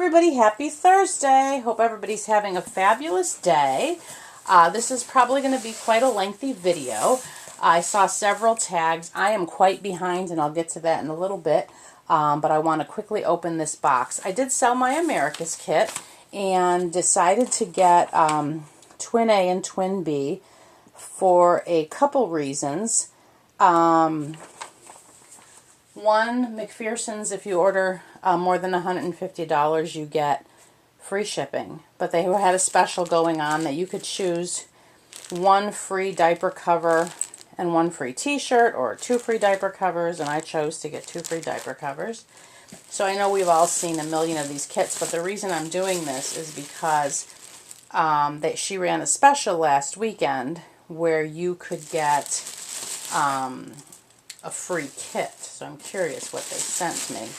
everybody, happy Thursday. Hope everybody's having a fabulous day. This is probably going to be quite a lengthy video. I saw several tags. I am quite behind, and I'll get to that in a little bit, but I want to quickly open this box. I did sell my America's kit and decided to get Twin A and Twin B for a couple reasons. One, McPherson's, if you order more than $150, you get free shipping. But they had a special going on that you could choose one free diaper cover and one free t-shirt, or 2 free diaper covers, and I chose to get 2 free diaper covers. So I know we've all seen a million of these kits, but the reason I'm doing this is because she ran a special last weekend where you could get a free kit. So I'm curious what they sent me.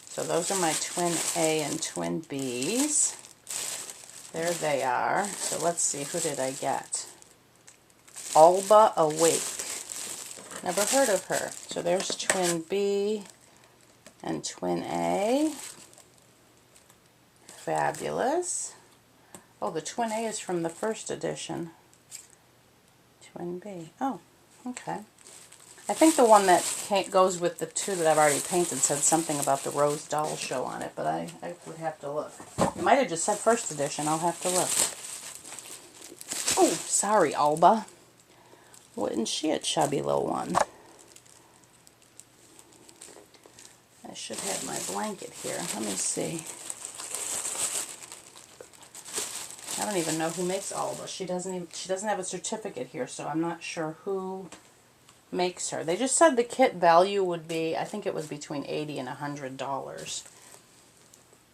So those are my Twin A and Twin B's. There they are. So let's see, who did I get? Alba Awake. Never heard of her. So there's Twin B and Twin A. Fabulous. Oh, the Twin A is from the first edition. Twin B. Oh, okay. I think the one that goes with the 2 that I've already painted said something about the Rose Doll Show on it, but I would have to look. It might have just said first edition. I'll have to look. Oh, sorry, Alba. Wasn't she a chubby little one? I should have my blanket here. Let me see. I don't even know who makes Alba. She doesn't have a certificate here, so I'm not sure who makes her. They just said the kit value would be, I think it was between $80 and $100.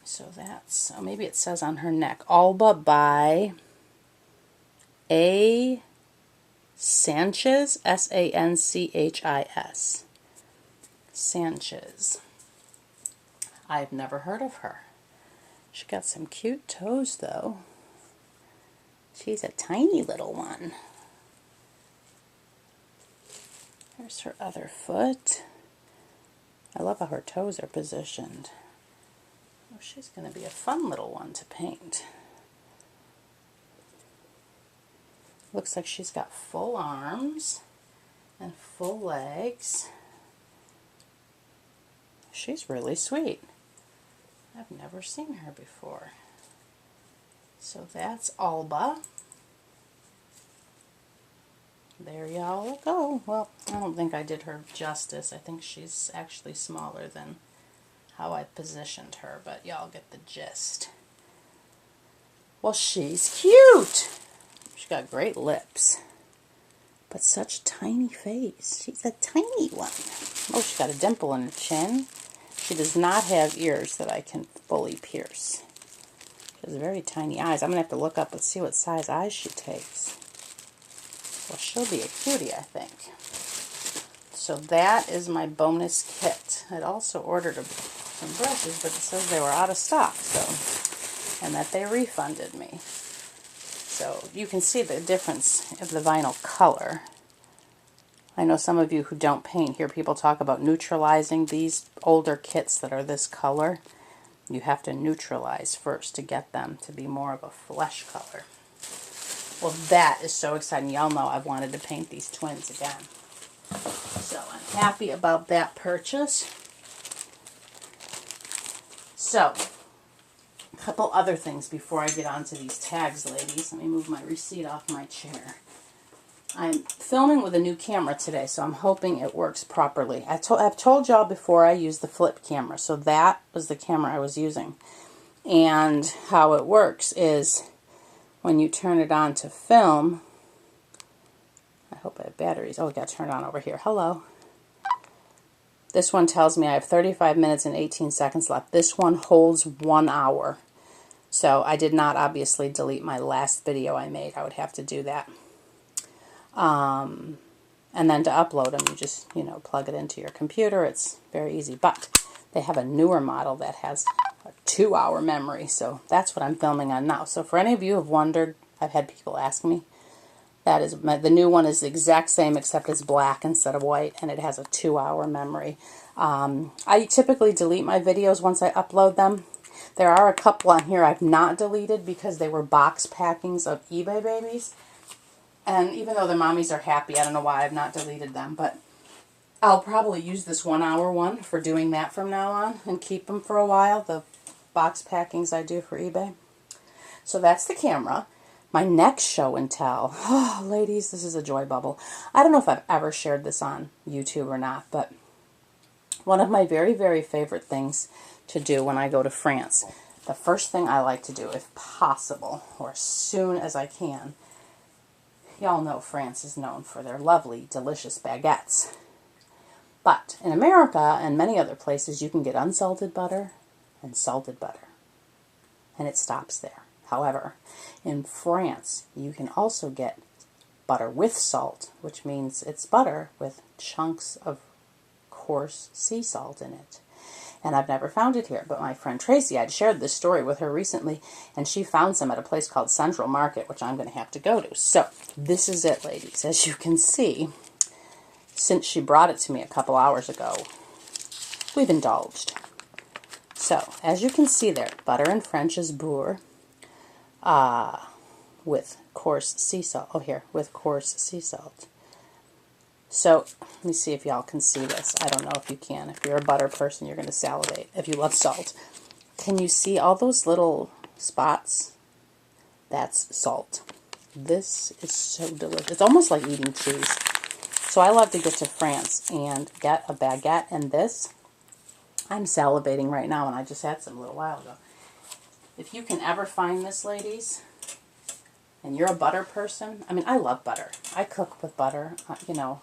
So that's, oh, maybe it says on her neck, Alba by A. Sanchez, S-A-N-C-H-I-S. Sanchez. I've never heard of her. She got some cute toes, though. She's a tiny little one. There's her other foot. I love how her toes are positioned. Oh, she's going to be a fun little one to paint. Looks like she's got full arms and full legs. She's really sweet. I've never seen her before. So that's Alba. There y'all go. Well, I don't think I did her justice. I think she's actually smaller than how I positioned her, but y'all get the gist. Well, she's cute. She's got great lips, but such tiny face. She's a tiny one. Oh, she's got a dimple in her chin. She does not have ears that I can fully pierce. She has very tiny eyes. I'm going to have to look up and see what size eyes she takes. Well, she'll be a cutie, I think. So that is my bonus kit. I'd also ordered some brushes, but it says they were out of stock, and that they refunded me. So you can see the difference of the vinyl color. I know some of you who don't paint hear people talk about neutralizing these older kits that are this color. You have to neutralize first to get them to be more of a flesh color. Well, that is so exciting. Y'all know I've wanted to paint these twins again. So I'm happy about that purchase. So, a couple other things before I get onto these tags, ladies. Let me move my receipt off my chair. I'm filming with a new camera today, so I'm hoping it works properly. I've told y'all before I use the flip camera, so that was the camera I was using. And how it works is when you turn it on to film, I hope I have batteries. Oh, I got to turn it on over here. Hello. This one tells me I have 35 minutes and 18 seconds left. This one holds 1 hour. So I did not obviously delete my last video I made. I would have to do that. And then to upload them, you just, plug it into your computer. It's very easy. But they have a newer model that has a 2-hour memory. So that's what I'm filming on now. So for any of you who have wondered, I've had people ask me, that is the new one is the exact same except it's black instead of white, and it has a 2-hour memory. I typically delete my videos once I upload them. There are a couple on here I've not deleted because they were box packings of eBay babies. And even though the mommies are happy, I don't know why I've not deleted them, but I'll probably use this 1 hour one for doing that from now on and keep them for a while, the box packings I do for eBay. So that's the camera. My next show and tell. Oh, ladies, this is a joy bubble. I don't know if I've ever shared this on YouTube or not, but one of my very, very favorite things to do when I go to France, the first thing I like to do, if possible, or as soon as I can, y'all know France is known for their lovely, delicious baguettes. But in America and many other places, you can get unsalted butter and salted butter. And it stops there. However, in France, you can also get butter with salt, which means it's butter with chunks of coarse sea salt in it. And I've never found it here, but my friend Tracy, I'd shared this story with her recently, and she found some at a place called Central Market, which I'm going to have to go to. So, this is it, ladies. As you can see, since she brought it to me a couple hours ago, we've indulged. So, as you can see there, butter in French is beurre, with coarse sea salt. Oh, here, with coarse sea salt. So, let me see if y'all can see this. I don't know if you can. If you're a butter person, you're going to salivate. If you love salt. Can you see all those little spots? That's salt. This is so delicious. It's almost like eating cheese. So I love to get to France and get a baguette and this. I'm salivating right now, and I just had some a little while ago. If you can ever find this, ladies, and you're a butter person, I mean, I love butter. I cook with butter, you know,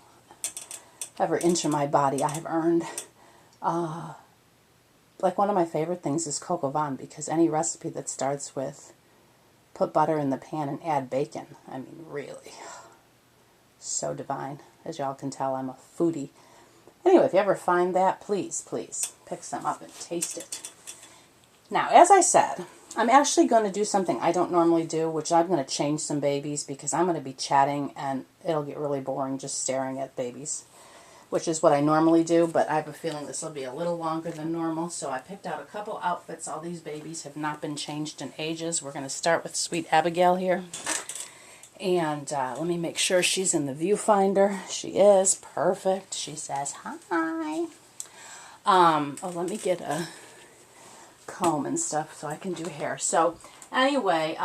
every inch of my body I have earned. Like one of my favorite things is coq au vin, because any recipe that starts with put butter in the pan and add bacon, I mean, really, so divine. As y'all can tell, I'm a foodie. Anyway, if you ever find that, please, please pick some up and taste it. Now, as I said, I'm actually going to do something I don't normally do, which I'm going to change some babies because I'm going to be chatting and it'll get really boring just staring at babies, which is what I normally do, but I have a feeling this will be a little longer than normal. So I picked out a couple outfits. All these babies have not been changed in ages. We're going to start with Sweet Abigail here. And let me make sure she's in the viewfinder. She is. Perfect. She says hi. Oh, let me get a comb and stuff so I can do hair. So anyway,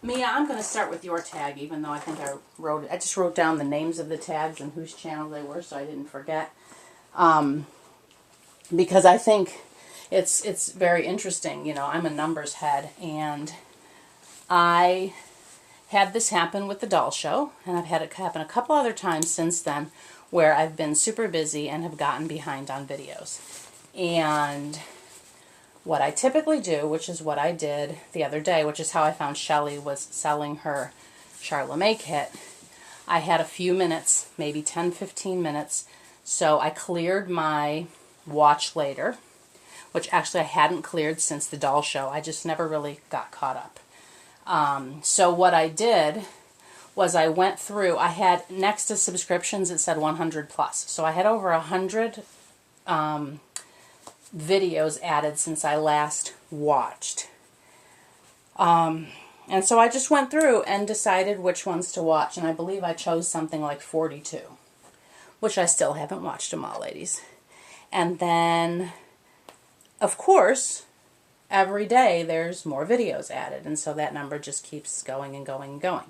Mia, I'm going to start with your tag, even though I think I just wrote down the names of the tags and whose channel they were so I didn't forget. Because I think it's very interesting. You know, I'm a numbers head, and I had this happen with the doll show, and I've had it happen a couple other times since then where I've been super busy and have gotten behind on videos. And what I typically do, which is what I did the other day, which is how I found Shelly was selling her Charlemagne kit, I had a few minutes, maybe 10-15 minutes, so I cleared my watch later, which actually I hadn't cleared since the doll show. I just never really got caught up. So what I did was I went through, I had next to subscriptions, it said 100 plus. So I had over 100 videos added since I last watched. And so I just went through and decided which ones to watch. And I believe I chose something like 42, which I still haven't watched them all, ladies. And then, of course, every day there's more videos added, and so that number just keeps going and going and going.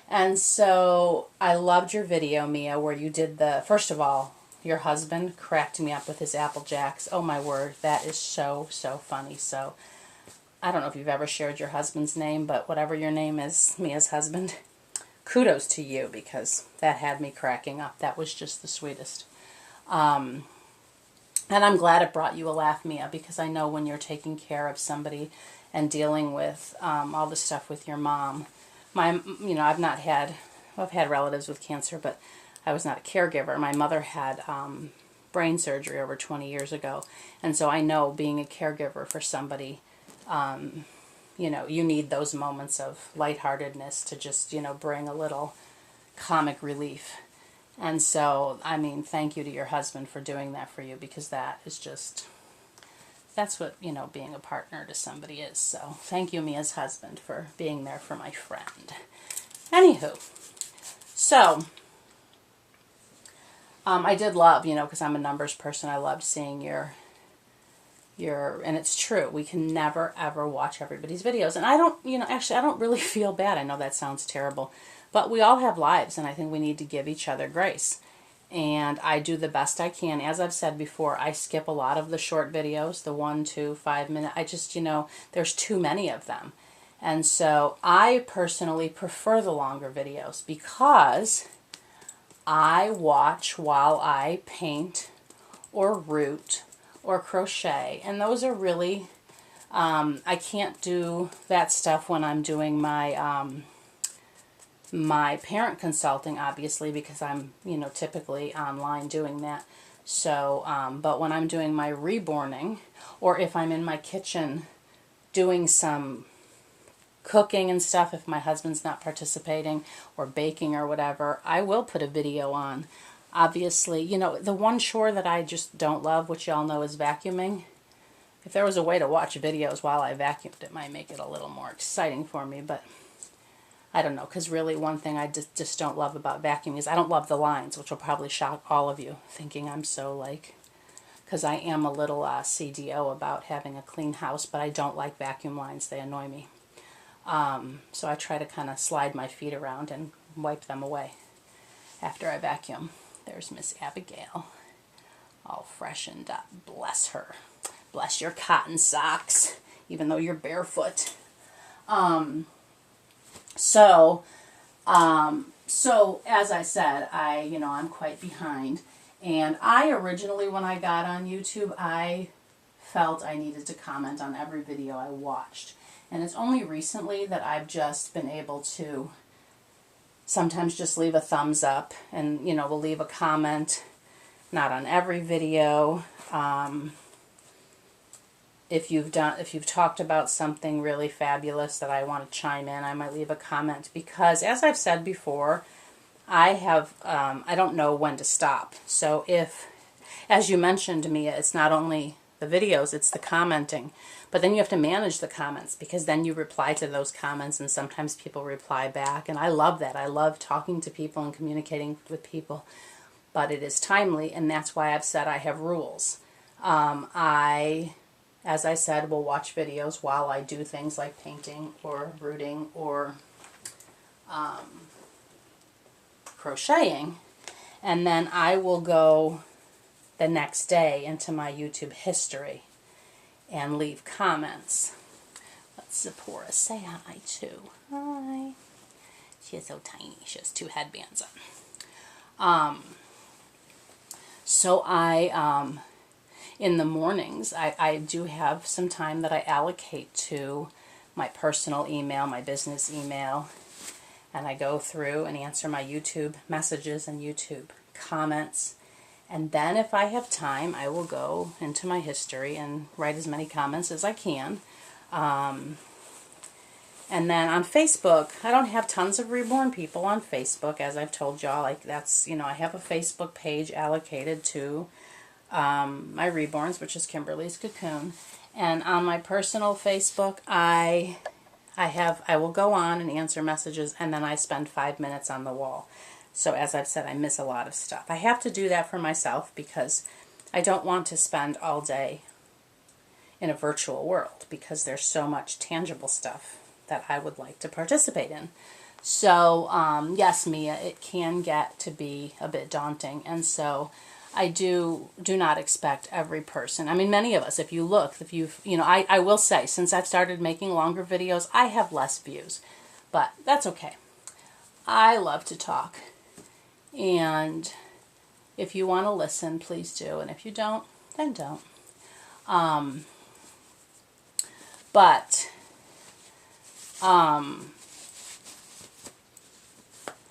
And so I loved your video, Mia, where you did the, first of all, your husband cracked me up with his Apple Jacks. Oh my word, that is so, so funny. So I don't know if you've ever shared your husband's name, but whatever your name is, Mia's husband, kudos to you, because that had me cracking up. That was just the sweetest. And I'm glad it brought you a laugh, Mia, because I know when you're taking care of somebody and dealing with all the stuff with your mom. I've had relatives with cancer, but I was not a caregiver. My mother had brain surgery over 20 years ago, and so I know being a caregiver for somebody, you know, you need those moments of lightheartedness to just, you know, bring a little comic relief. And so, I mean, thank you to your husband for doing that for you, because that is just that's what, you know, being a partner to somebody is. So thank you, Mia's husband, for being there for my friend. Anywho, so I did love, you know, because I'm a numbers person, I loved seeing your, and it's true, we can never ever watch everybody's videos. And I don't, you know, actually I don't really feel bad. I know that sounds terrible, but we all have lives, and I think we need to give each other grace. And I do the best I can. As I've said before, I skip a lot of the short videos, the 1, 2, 5 minute. I just, you know, there's too many of them. And so I personally prefer the longer videos because I watch while I paint or root or crochet. And those are really, I can't do that stuff when I'm doing my my parent consulting, obviously, because I'm, you know, typically online doing that. So, but when I'm doing my reborning, or if I'm in my kitchen doing some cooking and stuff, if my husband's not participating, or baking or whatever, I will put a video on. Obviously, you know, the one chore that I just don't love, which y'all know, is vacuuming. If there was a way to watch videos while I vacuumed, it might make it a little more exciting for me, but I don't know, because really one thing I just don't love about vacuuming is I don't love the lines, which will probably shock all of you, thinking I'm so like, because I am a little CDO about having a clean house, but I don't like vacuum lines. They annoy me. So I try to kind of slide my feet around and wipe them away after I vacuum. There's Miss Abigail, all freshened up. Bless her. Bless your cotton socks, even though you're barefoot. So as I said, I'm quite behind. And I originally, when I got on YouTube, I felt I needed to comment on every video I watched. And it's only recently that I've just been able to sometimes just leave a thumbs up and, you know, we'll leave a comment, not on every video. If you've talked about something really fabulous that I want to chime in, I might leave a comment, because as I've said before, I don't know when to stop. So if, as you mentioned, Mia, it's not only the videos, it's the commenting. But then you have to manage the comments, because then you reply to those comments, and sometimes people reply back. And I love that. I love talking to people and communicating with people. But it is timely, and that's why I've said I have rules. As I said, will watch videos while I do things like painting or rooting or crocheting. And then I will go the next day into my YouTube history and leave comments. Let Zipporah say hi too. Hi. She is so tiny. She has 2 headbands on. So in the mornings, I do have some time that I allocate to my personal email, my business email, and I go through and answer my YouTube messages and YouTube comments. And then if I have time, I will go into my history and write as many comments as I can. And then on Facebook, I don't have tons of reborn people on Facebook, as I've told y'all. Like, that's, you know, I have a Facebook page allocated to my reborns, which is Kimberly's Cocoon. And on my personal Facebook, I will go on and answer messages, and then I spend 5 minutes on the wall. So as I've said, I miss a lot of stuff. I have to do that for myself because I don't want to spend all day in a virtual world, because there's so much tangible stuff that I would like to participate in. So yes, Mia, it can get to be a bit daunting, and so I do not expect every person. I mean, many of us, if you look, I will say, since I've started making longer videos, I have less views, but that's okay. I love to talk, and if you want to listen, please do, and if you don't, then don't.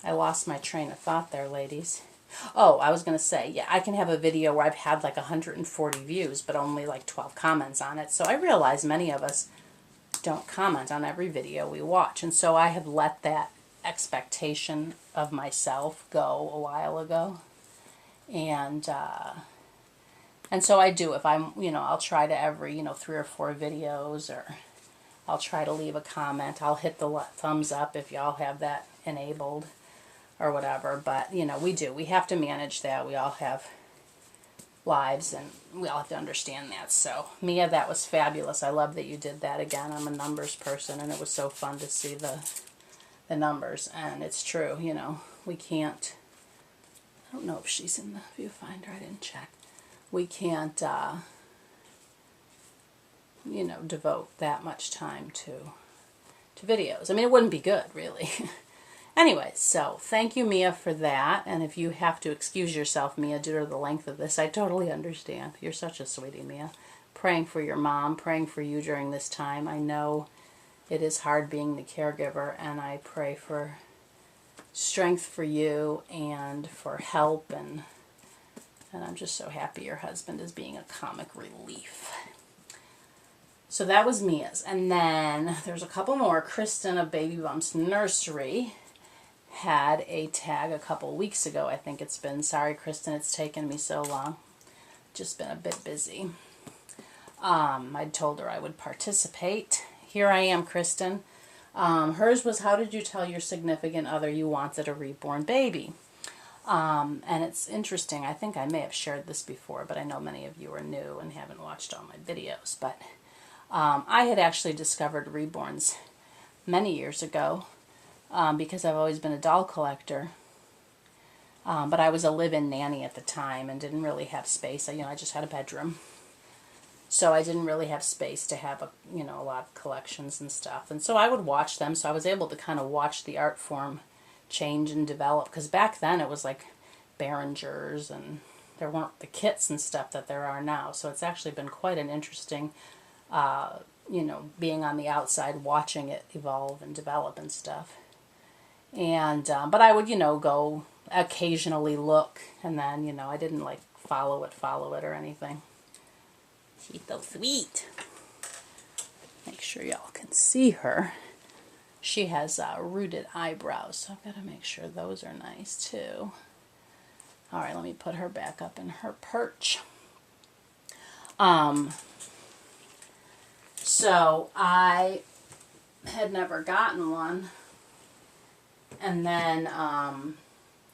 I lost my train of thought there, ladies. Oh, I was going to say, yeah, I can have a video where I've had like 140 views, but only like 12 comments on it. So I realize many of us don't comment on every video we watch. And so I have let that expectation of myself go a while ago. And And so I do, if I'm, I'll try to every, 3 or 4 videos, or I'll try to leave a comment. I'll hit the thumbs up if y'all have that enabled or whatever. But, we have to manage that. We all have lives, and we all have to understand that. So, Mia, that was fabulous. I love that you did that again. I'm a numbers person, and it was so fun to see the numbers. And it's true, we can't, I don't know if she's in the viewfinder. I didn't check. We can't, devote that much time to videos. I mean, it wouldn't be good, really. Anyway, so thank you, Mia, for that. And if you have to excuse yourself, Mia, due to the length of this, I totally understand. You're such a sweetie, Mia. Praying for your mom, praying for you during this time. I know it is hard being the caregiver, and I pray for strength for you and for help, and I'm just so happy your husband is being a comic relief. So that was Mia's. And then there's a couple more. Kristen of Baby Bumps Nursery had a tag a couple weeks ago. I think it's been, sorry Kristen, it's taken me so long. Just been a bit busy. I told her I would participate. Here I am, Kristen. Hers was, how did you tell your significant other you wanted a reborn baby? And it's interesting. I think I may have shared this before, but I know many of you are new and haven't watched all my videos. But I had actually discovered reborns many years ago because I've always been a doll collector. But I was a live-in nanny at the time and didn't really have space. I just had a bedroom. So I didn't really have space to have a lot of collections and stuff. And so I would watch them. So I was able to kind of watch the art form change and develop. Because back then it was like Behringers, and there weren't the kits and stuff that there are now. So it's actually been quite an interesting, being on the outside, watching it evolve and develop and stuff. And, but I would, go occasionally look, and then, I didn't like follow it or anything. She's so sweet. Make sure y'all can see her. She has rooted eyebrows, so I've got to make sure those are nice too. All right, let me put her back up in her perch. So I had never gotten one, and then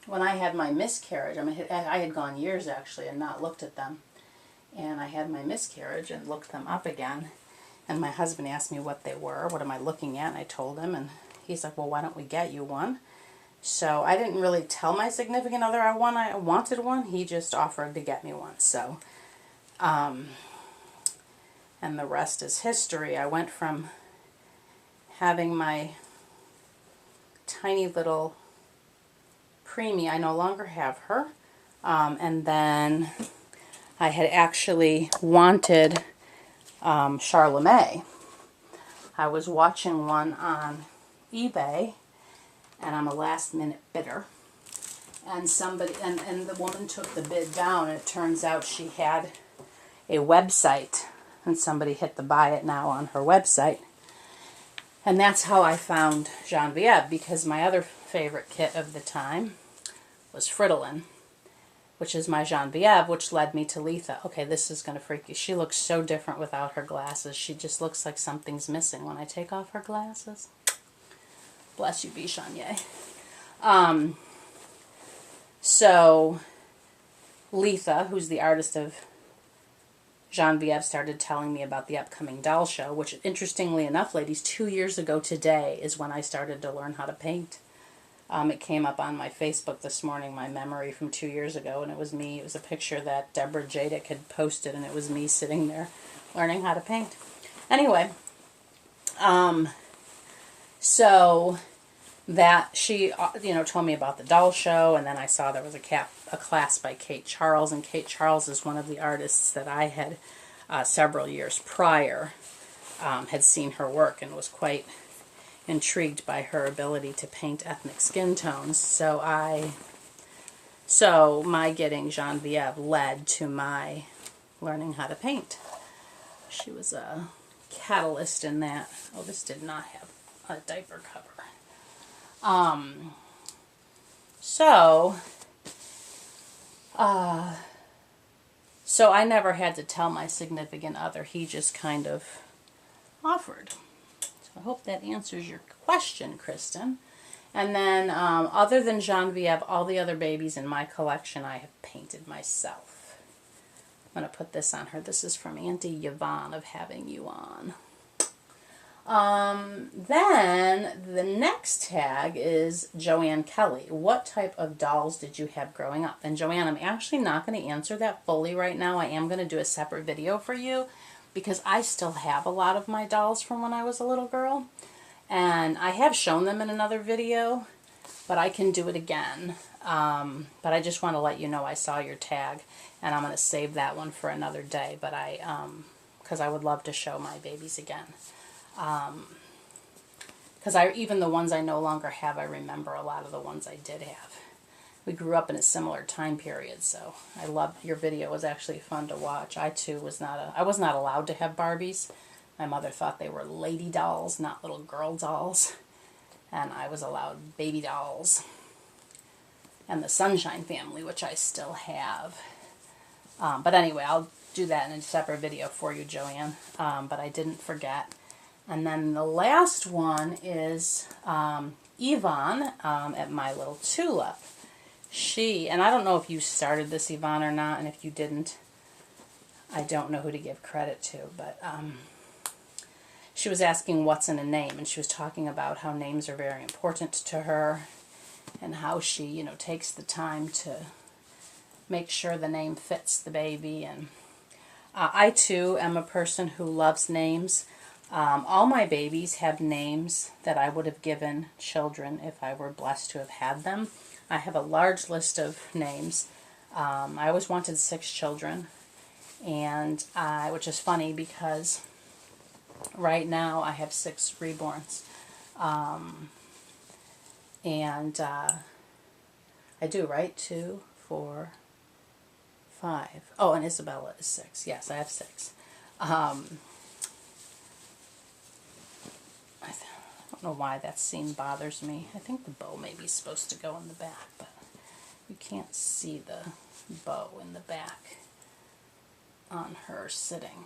when I had my miscarriage, I had gone years actually and not looked at them. And I had my miscarriage and looked them up again. And my husband asked me what they were. What am I looking at? And I told him. And he's like, well, why don't we get you one? So I didn't really tell my significant other I wanted one. He just offered to get me one. So, and the rest is history. I went from having my tiny little preemie. I no longer have her. And then I had actually wanted Charlemagne. I was watching one on eBay, and I'm a last-minute bidder. And somebody, and the woman took the bid down, and it turns out she had a website, and somebody hit the buy it now on her website. And that's how I found Genevieve, because my other favorite kit of the time was Fridolin, which is my Genevieve, which led me to Letha. Okay, this is going to freak you. She looks so different without her glasses. She just looks like something's missing when I take off her glasses. Bless you, Bichonnier. So, Letha, who's the artist of Genevieve, started telling me about the upcoming doll show, which, interestingly enough, ladies, 2 years ago today is when I started to learn how to paint. It came up on my Facebook this morning, my memory from 2 years ago, and it was me. It was a picture that Deborah Jadick had posted, and it was me sitting there learning how to paint. Anyway, so that she, told me about the doll show, and then I saw there was a class by Kate Charles, and Kate Charles is one of the artists that I had several years prior had seen her work and was quite intrigued by her ability to paint ethnic skin tones. So my getting Genevieve led to my learning how to paint. She was a catalyst in that. Oh, this did not have a diaper cover. So I never had to tell my significant other. He just kind of offered. So I hope that answers your question, Kristen. And then other than Genevieve, all the other babies in my collection I have painted myself. I'm going to put this on her. This is from Auntie Yvonne of Having You On. Then the next tag is Joanne Kelly. What type of dolls did you have growing up? And Joanne, I'm actually not going to answer that fully right now. I am going to do a separate video for you because I still have a lot of my dolls from when I was a little girl. And I have shown them in another video, but I can do it again. But I just want to let you know I saw your tag, and I'm going to save that one for another day. But because I would love to show my babies again. Because even the ones I no longer have, I remember a lot of the ones I did have. We grew up in a similar time period, so I loved your video. It was actually fun to watch. I too was not allowed to have Barbies. My mother thought they were lady dolls, not little girl dolls. And I was allowed baby dolls. And the Sunshine Family, which I still have. But anyway, I'll do that in a separate video for you, Joanne. But I didn't forget. And then the last one is Yvonne at My Little Tulip. And I don't know if you started this, Yvonne, or not. And if you didn't, I don't know who to give credit to. But she was asking what's in a name, and she was talking about how names are very important to her and how she, takes the time to make sure the name fits the baby. And I, too, am a person who loves names. All my babies have names that I would have given children if I were blessed to have had them. I have a large list of names. I always wanted 6 children, and which is funny because right now I have 6 reborns. And I do, right? 2, 4, 5. Oh, and Isabella is 6. Yes, I have 6. I don't know why that seam bothers me. I think the bow may be supposed to go in the back, but you can't see the bow in the back on her sitting.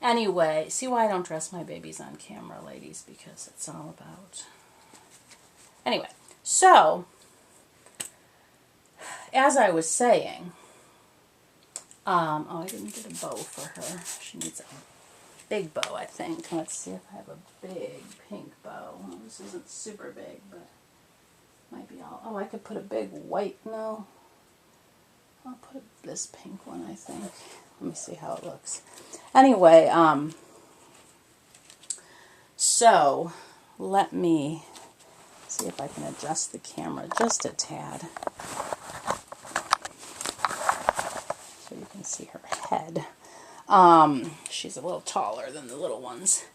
Anyway, see why I don't dress my babies on camera, ladies, because it's all about... Anyway, so, as I was saying, I didn't get a bow for her. She needs a big bow, I think. Let's see if I have a big pink bow. Well, this isn't super big, but might be all... Oh, I could put a big white... No. I'll put this pink one, I think. Let me see how it looks. Anyway, so let me see if I can adjust the camera just a tad so you can see her head. She's a little taller than the little ones.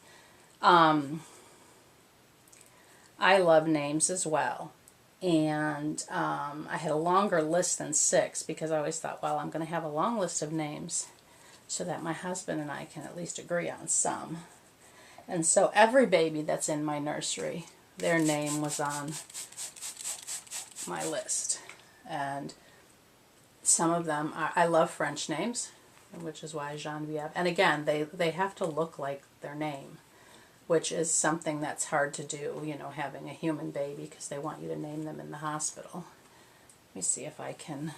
I love names as well. And I had a longer list than 6 because I always thought, well, I'm going to have a long list of names so that my husband and I can at least agree on some. And so every baby that's in my nursery, their name was on my list. And some of them, I love French names, which is why Genevieve. And again, they have to look like their name, which is something that's hard to do, having a human baby, because they want you to name them in the hospital. Let me see if I can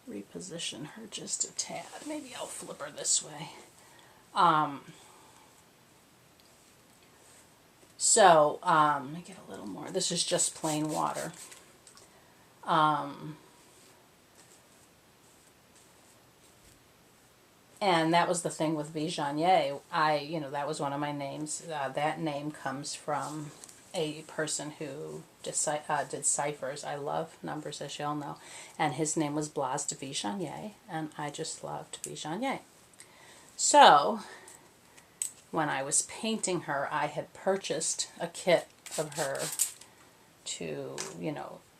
reposition her just a tad. Maybe I'll flip her this way. So, let me get a little more. This is just plain water. And that was the thing with Vigennier. That was one of my names. That name comes from a person who did ciphers. I love numbers, as you all know. And his name was Blas de Vigennier, and I just loved Vigennier. So, when I was painting her, I had purchased a kit of her to,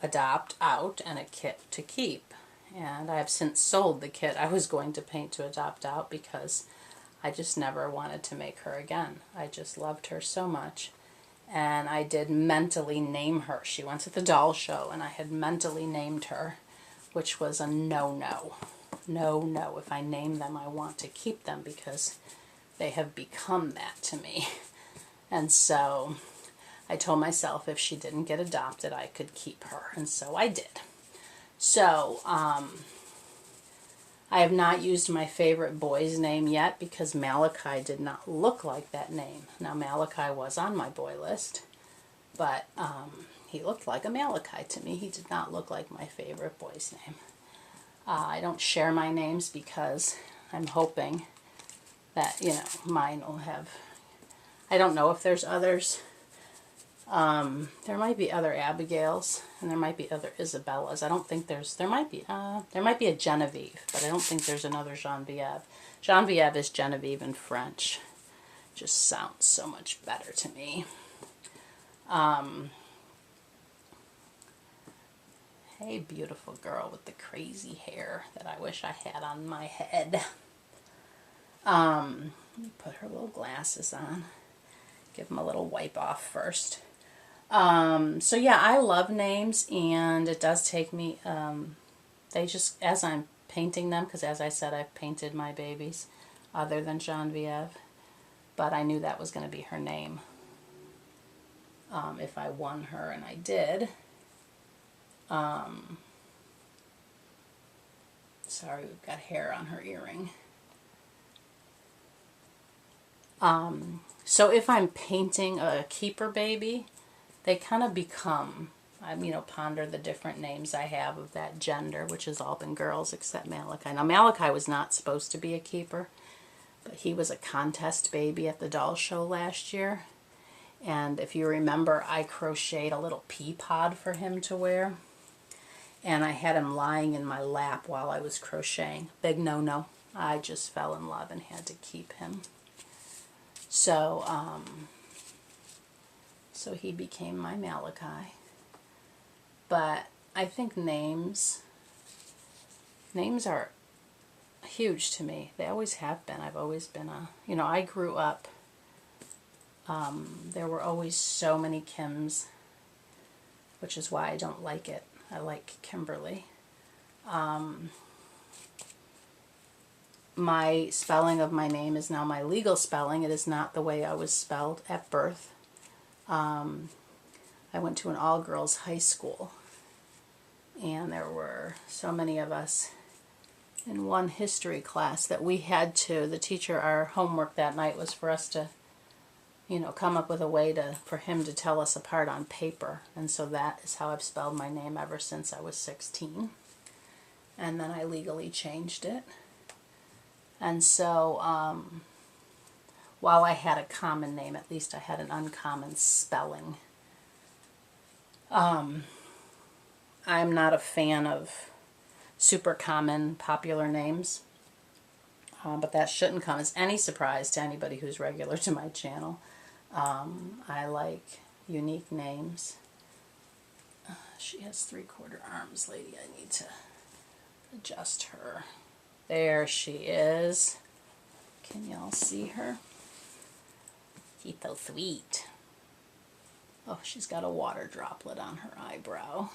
adopt out and a kit to keep. And I have since sold the kit I was going to paint to adopt out because I just never wanted to make her again. I just loved her so much. And I did mentally name her. She went to the doll show and I had mentally named her which was a no-no. No. If I name them, I want to keep them because they have become that to me. And so I told myself if she didn't get adopted, I could keep her. And so I did. So I have not used my favorite boy's name yet because Malachi did not look like that name. Now, Malachi was on my boy list, but he looked like a Malachi to me. He did not look like my favorite boy's name. I don't share my names because I'm hoping that, mine will have... I don't know if there's others. There might be other Abigails, and there might be other Isabellas. I don't think there might be a Genevieve, but I don't think there's another Genevieve. Genevieve is Genevieve in French. Just sounds so much better to me. Hey, beautiful girl with the crazy hair that I wish I had on my head. Let me put her little glasses on. Give them a little wipe off first. So yeah, I love names, and it does take me, they just, as I'm painting them, because as I said, I've painted my babies other than Genevieve, but I knew that was going to be her name if I won her, and I did. Sorry, we've got hair on her earring. So if I'm painting a keeper baby, they kind of become, ponder the different names I have of that gender, which has all been girls except Malachi. Now, Malachi was not supposed to be a keeper, but he was a contest baby at the doll show last year. And if you remember, I crocheted a little pea pod for him to wear. And I had him lying in my lap while I was crocheting. Big no-no. I just fell in love and had to keep him. So, so he became my Malachi. But I think names are huge to me. They always have been. I've always been I grew up, there were always so many Kims, which is why I don't like it. I like Kimberly. My spelling of my name is now my legal spelling. It is not the way I was spelled at birth. I went to an all-girls high school, and there were so many of us in one history class that we had to, the teacher, our homework that night was for us to, come up with a way for him to tell us apart on paper. And so that is how I've spelled my name ever since I was 16. And then I legally changed it. And so, while I had a common name, at least I had an uncommon spelling. I'm not a fan of super common, popular names. But that shouldn't come as any surprise to anybody who's regular to my channel. I like unique names. She has 3/4 arms, lady. I need to adjust her. There she is. Can y'all see her? She's so sweet. Oh, she's got a water droplet on her eyebrow.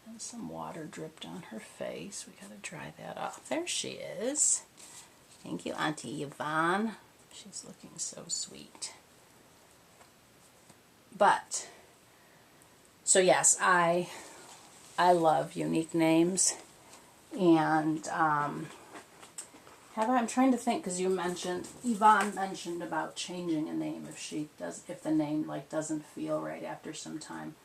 And some water dripped on her face. We gotta dry that off. There she is. Thank you, Auntie Yvonne. She's looking so sweet. But, so yes, I love unique names. And I'm trying to think, because Yvonne mentioned about changing a name if the name doesn't feel right after some time.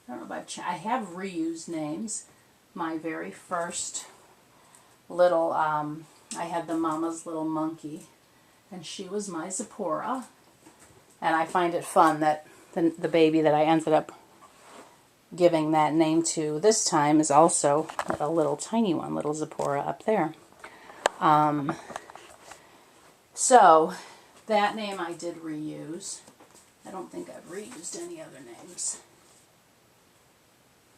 I don't know about I have reused names. My very first little, I had the Mama's Little Monkey, and she was my Zipporah. And I find it fun that the baby that I ended up giving that name to this time is also a little tiny one, little Zipporah up there. So that name I did reuse. I don't think I've reused any other names.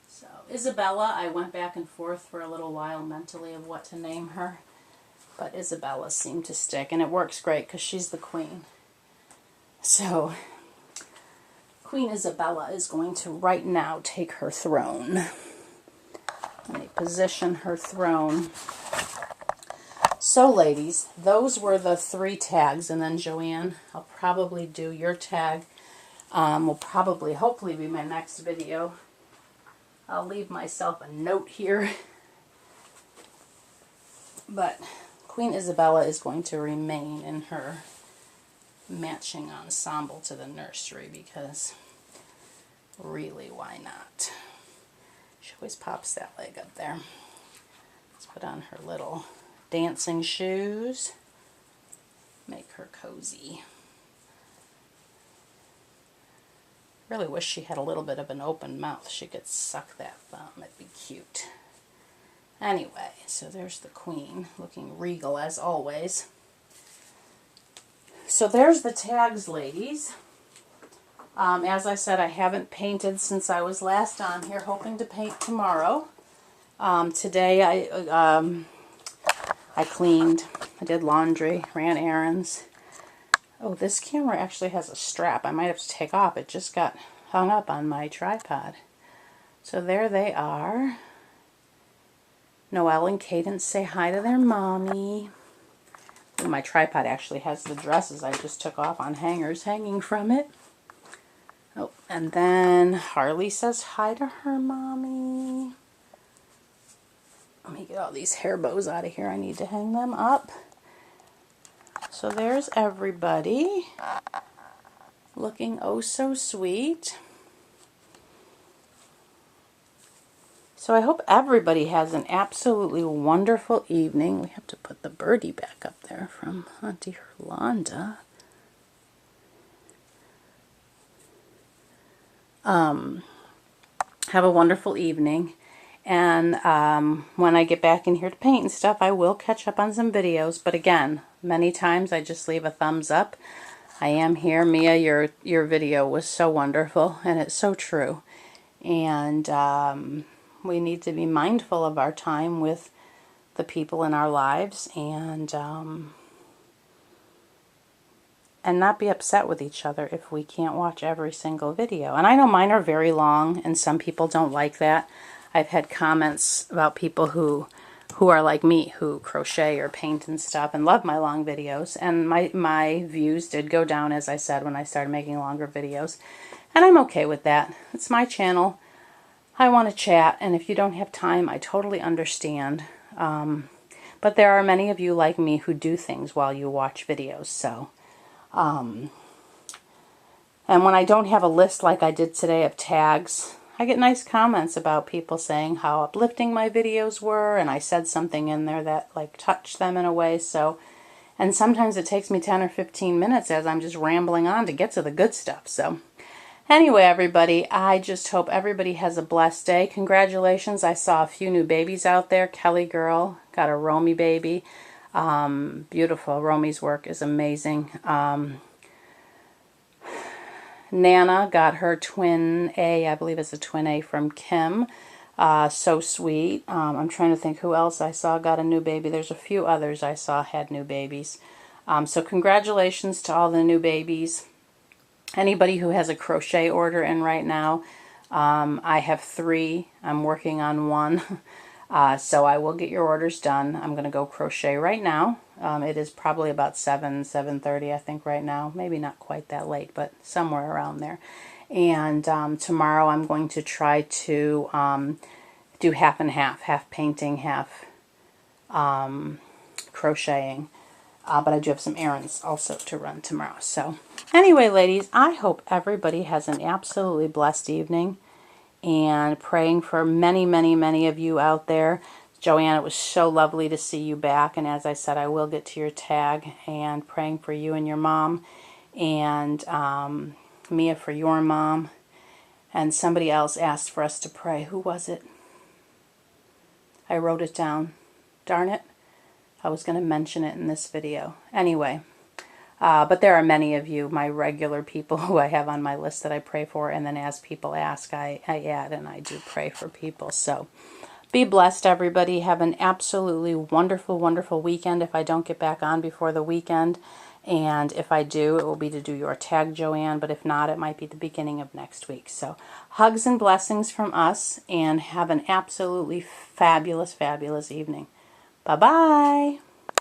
So Isabella, I went back and forth for a little while mentally of what to name her. But Isabella seemed to stick, and it works great because she's the queen. So Queen Isabella is going to right now take her throne. Let me position her throne. So ladies, those were the 3 tags, and then Joanne, I'll probably do your tag. Will probably, hopefully, be my next video. I'll leave myself a note here. But Queen Isabella is going to remain in her matching ensemble to the nursery because really, why not? She always pops that leg up there. Let's put on her little dancing shoes. Make her cozy. Really wish she had a little bit of an open mouth. She could suck that thumb. It'd be cute. Anyway, so there's the Queen, looking regal as always. So there's the tags, ladies. As I said, I haven't painted since I was last on here, hoping to paint tomorrow. Today I cleaned, I did laundry, ran errands. Oh, this camera actually has a strap. I might have to take off. It just got hung up on my tripod. So there they are. Noelle and Cadence say hi to their mommy. And my tripod actually has the dresses I just took off on hangers hanging from it. Oh, and then Harley says hi to her mommy. Let me get all these hair bows out of here. I need to hang them up. So there's everybody, looking oh so sweet. So I hope everybody has an absolutely wonderful evening. We have to put the birdie back up there from Auntie Herlonda. Have a wonderful evening. And when I get back in here to paint and stuff, I will catch up on some videos. But again, many times I just leave a thumbs up. I am here. Mia, your video was so wonderful, and it's so true. And we need to be mindful of our time with the people in our lives, and not be upset with each other if we can't watch every single video. And I know mine are very long, and some people don't like that. I've had comments about people who are like me, who crochet or paint and stuff and love my long videos. And my views did go down, as I said, when I started making longer videos. And I'm okay with that. It's my channel. I want to chat, and if you don't have time, I totally understand. But there are many of you like me who do things while you watch videos, so... and when I don't have a list like I did today of tags, I get nice comments about people saying how uplifting my videos were, and I said something in there that like touched them in a way. So, and sometimes it takes me 10 or 15 minutes as I'm just rambling on to get to the good stuff. So anyway, everybody, I just hope everybody has a blessed day. Congratulations. I saw a few new babies out there. Kelly girl got a Romy baby. Beautiful. Romy's work is amazing. Nana got her twin A, I believe it's a twin A from Kim. So sweet. I'm trying to think who else I saw got a new baby. There's a few others I saw had new babies. So congratulations to all the new babies. Anybody who has a crochet order in right now, I have 3. I'm working on 1. So I will get your orders done. I'm going to go crochet right now. It is probably about 7:30, I think, right now. Maybe not quite that late, but somewhere around there. And tomorrow I'm going to try to do half and half painting, half crocheting. But I do have some errands also to run tomorrow. So anyway, ladies, I hope everybody has an absolutely blessed evening. And praying for many, many, many of you out there. Joanne, it was so lovely to see you back. And as I said, I will get to your tag. And praying for you and your mom. And Mia for your mom. And somebody else asked for us to pray. Who was it? I wrote it down. Darn it. I was going to mention it in this video. Anyway. But there are many of you, my regular people who I have on my list that I pray for, and then as people ask, I add and I do pray for people. So be blessed, everybody. Have an absolutely wonderful, wonderful weekend if I don't get back on before the weekend. And if I do, it will be to do your tag, Joanne, but if not, it might be the beginning of next week. So hugs and blessings from us, and have an absolutely fabulous, fabulous evening. Bye-bye.